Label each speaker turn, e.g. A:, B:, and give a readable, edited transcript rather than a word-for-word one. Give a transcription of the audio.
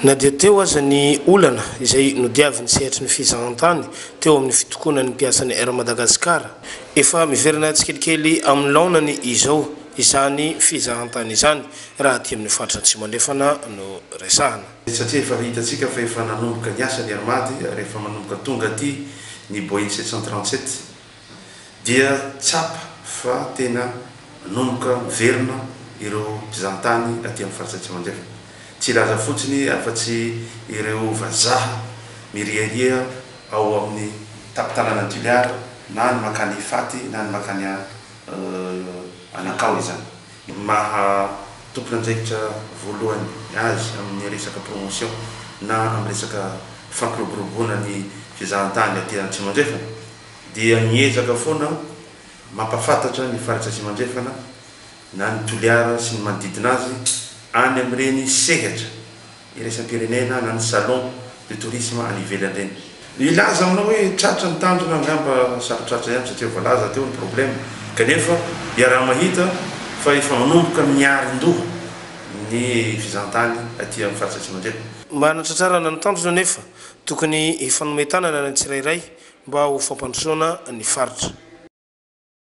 A: na dia teo aza ny olana izay nodiaviny sehatry ny fizahantany teo amin'ny fitokona ny mpiasany Air Madagascar efa miverina tsikelikely amin'ny laonany izao izany fizahantany izany raha aty amin'ny faritra Atsimo andrefana no resahana
B: satria efa hitatsika fa efa nanomboka ny asa ny Armady rehefa manomboka tonga aty ny Boeing 737 dia tsapa fa tena manomboka miverina ireo mpizahantany aty amin'ny faritra Atsimo andrefana tsy laza fotsiny afa-tsy ireo vazaha miriaria ao amin'ny tapitanana Tuliara na ny makany Faty na ny makany Anakao izany maha tompona andraikitra voalohany azy amin'ny resaka promotion na amin'ny resaka fampiroboroboana ny fizahantany aty Atsimo andrefana dia miezaka foana mampafantatra ny faritra Atsimo andrefana na ny Toliara sy ny manodidina azy any amin'ireny sehatra iraisam-pirenena na ny salon de tourisme any ivelany reny. Ilaza aminao hoe tratra ny tandrona angamba sarotratra ihany satria voalaza teo ny problème kanefa iaraha mahita fa efa manomboka miarin-doha ny fizahantany aty amin'ny faritra Atsimo andrefana.
A: Manatratrarana ny tandrona nefa tokony ifanometanana ny tsirairay mba ho fampandrosoana ny faritra.